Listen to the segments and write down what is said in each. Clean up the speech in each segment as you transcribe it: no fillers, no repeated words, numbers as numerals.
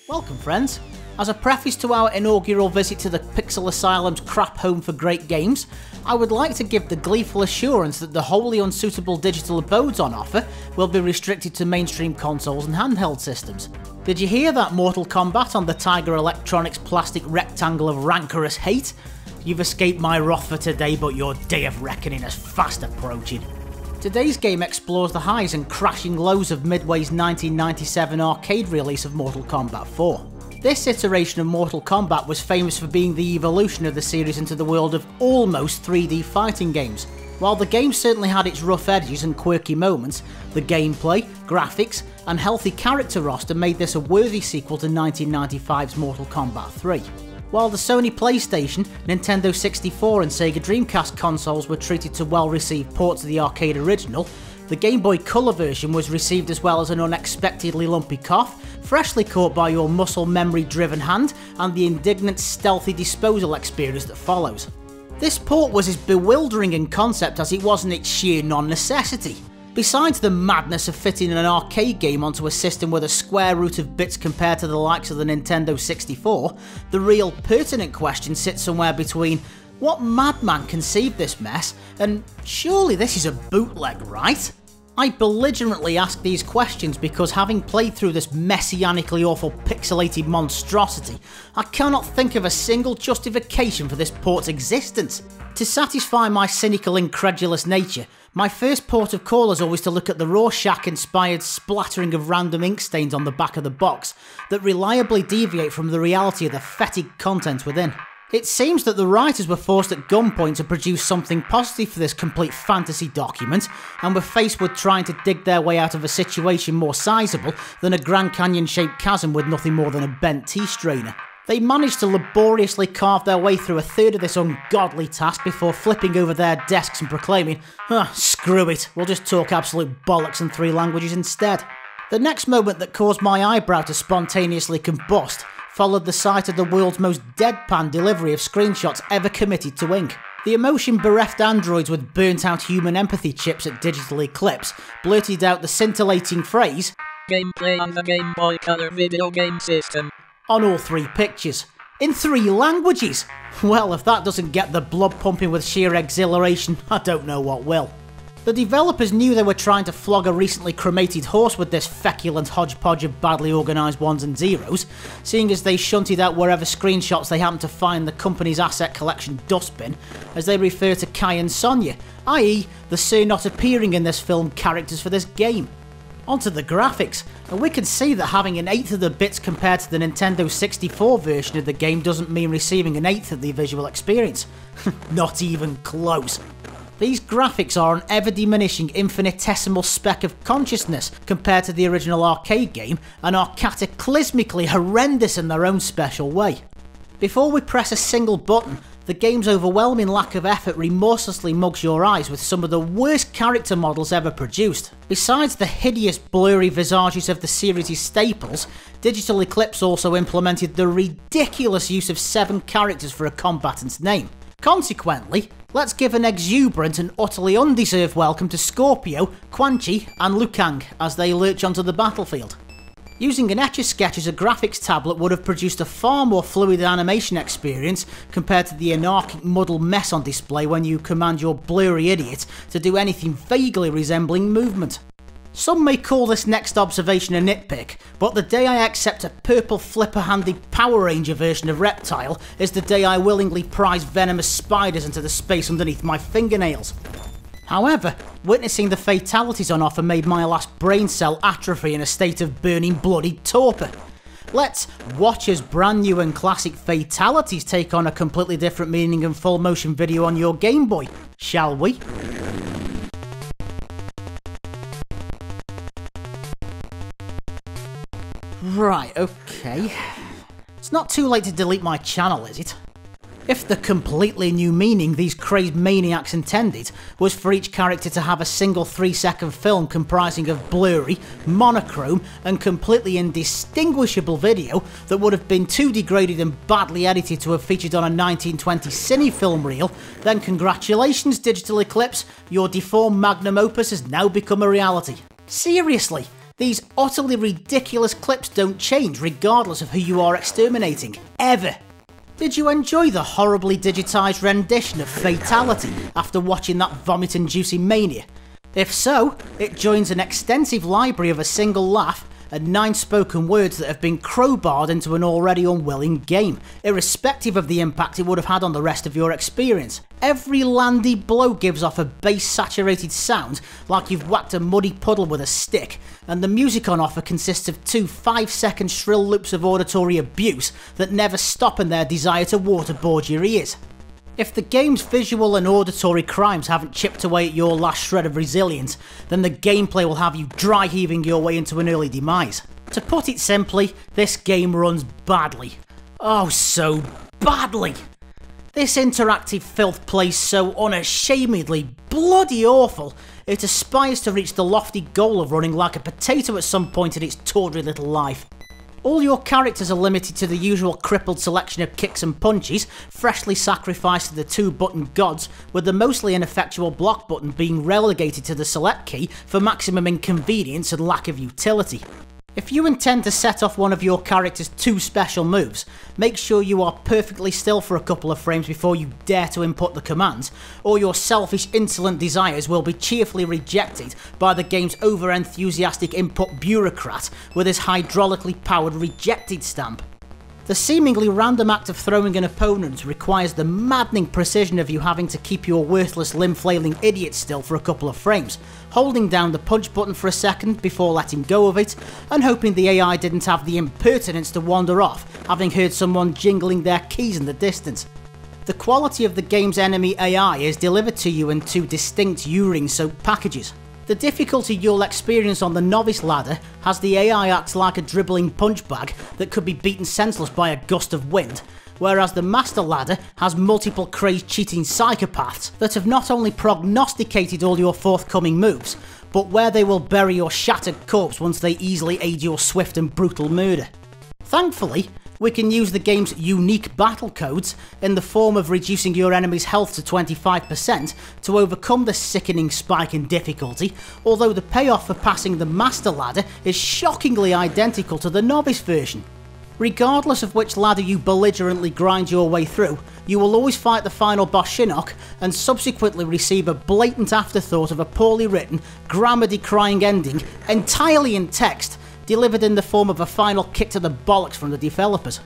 Welcome friends. As a preface to our inaugural visit to the Pixel Asylum's crap home for great games, I would like to give the gleeful assurance that the wholly unsuitable digital abodes on offer will be restricted to mainstream consoles and handheld systems. Did you hear that, Mortal Kombat, on the Tiger Electronics plastic rectangle of rancorous hate? You've escaped my wrath for today, but your day of reckoning is fast approaching. Today's game explores the highs and crashing lows of Midway's 1997 arcade release of Mortal Kombat 4. This iteration of Mortal Kombat was famous for being the evolution of the series into the world of almost 3D fighting games. While the game certainly had its rough edges and quirky moments, the gameplay, graphics, and healthy character roster made this a worthy sequel to 1995's Mortal Kombat 3. While the Sony PlayStation, Nintendo 64 and Sega Dreamcast consoles were treated to well-received ports of the arcade original, the Game Boy Color version was received as well as an unexpectedly lumpy cough, freshly caught by your muscle memory-driven hand, and the indignant stealthy disposal experience that follows. This port was as bewildering in concept as it was in its sheer non-necessity. Besides the madness of fitting an arcade game onto a system with a square root of bits compared to the likes of the Nintendo 64, the real pertinent question sits somewhere between what madman conceived this mess and surely this is a bootleg, right? I belligerently ask these questions because having played through this messianically awful pixelated monstrosity, I cannot think of a single justification for this port's existence. To satisfy my cynical, incredulous nature, my first port of call is always to look at the Rorschach-inspired splattering of random ink stains on the back of the box that reliably deviate from the reality of the fetid content within. It seems that the writers were forced at gunpoint to produce something positive for this complete fantasy document, and were faced with trying to dig their way out of a situation more sizable than a Grand Canyon-shaped chasm with nothing more than a bent tea strainer. They managed to laboriously carve their way through a third of this ungodly task before flipping over their desks and proclaiming, screw it, we'll just talk absolute bollocks in 3 languages instead. The next moment that caused my eyebrow to spontaneously combust followed the sight of the world's most deadpan delivery of screenshots ever committed to ink. The emotion-bereft androids with burnt-out human empathy chips at Digital Eclipse blurted out the scintillating phrase, "Gameplay on the Game Boy Color video game system," on all 3 pictures. In 3 languages! Well, if that doesn't get the blood pumping with sheer exhilaration, I don't know what will. The developers knew they were trying to flog a recently cremated horse with this feculent hodgepodge of badly organised ones and zeros, seeing as they shunted out wherever screenshots they happened to find the company's asset collection dustbin, as they refer to Kai and Sonya, i.e. the Sir not appearing in this film characters for this game. Onto the graphics, and we can see that having an eighth of the bits compared to the Nintendo 64 version of the game doesn't mean receiving an eighth of the visual experience. Not even close. These graphics are an ever-diminishing infinitesimal speck of consciousness compared to the original arcade game, and are cataclysmically horrendous in their own special way. Before we press a single button, the game's overwhelming lack of effort remorselessly mugs your eyes with some of the worst character models ever produced. Besides the hideous blurry visages of the series' staples, Digital Eclipse also implemented the ridiculous use of 7 characters for a combatant's name. Consequently, let's give an exuberant and utterly undeserved welcome to Scorpio, Quan Chi and Liu Kang as they lurch onto the battlefield. Using an Etch-a-Sketch as a graphics tablet would have produced a far more fluid animation experience compared to the anarchic muddled mess on display when you command your blurry idiot to do anything vaguely resembling movement. Some may call this next observation a nitpick, but the day I accept a purple flipper-handed Power Ranger version of Reptile is the day I willingly prize venomous spiders into the space underneath my fingernails. However, witnessing the fatalities on offer made my last brain cell atrophy in a state of burning bloody torpor. Let's watch as brand new and classic fatalities take on a completely different meaning in full motion video on your Game Boy, shall we? Right, okay. It's not too late to delete my channel, is it? If the completely new meaning these crazed maniacs intended was for each character to have a single 3-second film comprising of blurry, monochrome and completely indistinguishable video that would have been too degraded and badly edited to have featured on a 1920 cine film reel, then congratulations Digital Eclipse, your deformed magnum opus has now become a reality. Seriously, these utterly ridiculous clips don't change regardless of who you are exterminating, ever. Did you enjoy the horribly digitised rendition of Fatality after watching that vomit-inducing mania? If so, it joins an extensive library of a single laugh and 9 spoken words that have been crowbarred into an already unwilling game, irrespective of the impact it would have had on the rest of your experience. Every landy blow gives off a bass-saturated sound like you've whacked a muddy puddle with a stick, and the music on offer consists of 2 5-second shrill loops of auditory abuse that never stop in their desire to waterboard your ears. If the game's visual and auditory crimes haven't chipped away at your last shred of resilience, then the gameplay will have you dry heaving your way into an early demise. To put it simply, this game runs badly. Oh, so badly! This interactive filth plays so unashamedly bloody awful, it aspires to reach the lofty goal of running like a potato at some point in its tawdry little life. All your characters are limited to the usual crippled selection of kicks and punches, freshly sacrificed to the 2-button gods, with the mostly ineffectual block button being relegated to the select key for maximum inconvenience and lack of utility. If you intend to set off one of your character's 2 special moves, make sure you are perfectly still for a couple of frames before you dare to input the commands, or your selfish, insolent desires will be cheerfully rejected by the game's over-enthusiastic input bureaucrat with his hydraulically powered rejected stamp. The seemingly random act of throwing an opponent requires the maddening precision of you having to keep your worthless limb-flailing idiot still for a couple of frames, holding down the punch button for a second before letting go of it, and hoping the AI didn't have the impertinence to wander off, having heard someone jingling their keys in the distance. The quality of the game's enemy AI is delivered to you in 2 distinct urine soaked packages. The difficulty you'll experience on the novice ladder has the AI act like a dribbling punch bag that could be beaten senseless by a gust of wind, whereas the master ladder has multiple crazed cheating psychopaths that have not only prognosticated all your forthcoming moves, but where they will bury your shattered corpse once they easily aid your swift and brutal murder. Thankfully, we can use the game's unique battle codes in the form of reducing your enemy's health to 25% to overcome the sickening spike in difficulty, although the payoff for passing the master ladder is shockingly identical to the novice version. Regardless of which ladder you belligerently grind your way through, you will always fight the final boss Shinnok and subsequently receive a blatant afterthought of a poorly written, grammar-decrying ending entirely in text, delivered in the form of a final kick to the bollocks from the developers.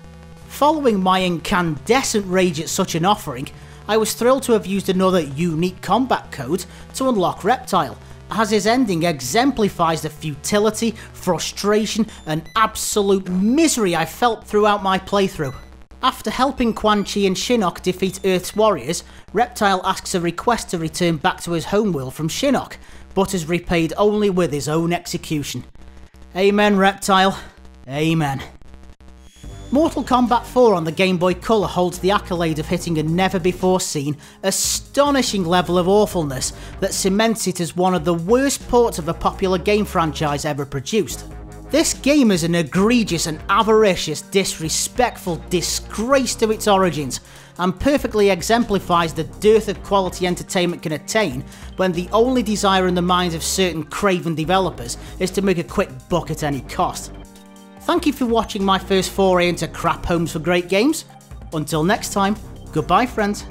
Following my incandescent rage at such an offering, I was thrilled to have used another unique combat code to unlock Reptile, as his ending exemplifies the futility, frustration and absolute misery I felt throughout my playthrough. After helping Quan Chi and Shinnok defeat Earth's warriors, Reptile asks a request to return back to his homeworld from Shinnok, but is repaid only with his own execution. Amen, Reptile. Amen. Mortal Kombat 4 on the Game Boy Color holds the accolade of hitting a never-before-seen, astonishing level of awfulness that cements it as one of the worst ports of a popular game franchise ever produced. This game is an egregious and avaricious, disrespectful disgrace to its origins, and perfectly exemplifies the dearth of quality entertainment can attain when the only desire in the minds of certain craven developers is to make a quick buck at any cost. Thank you for watching my first foray into crap homes for great games. Until next time, goodbye friends.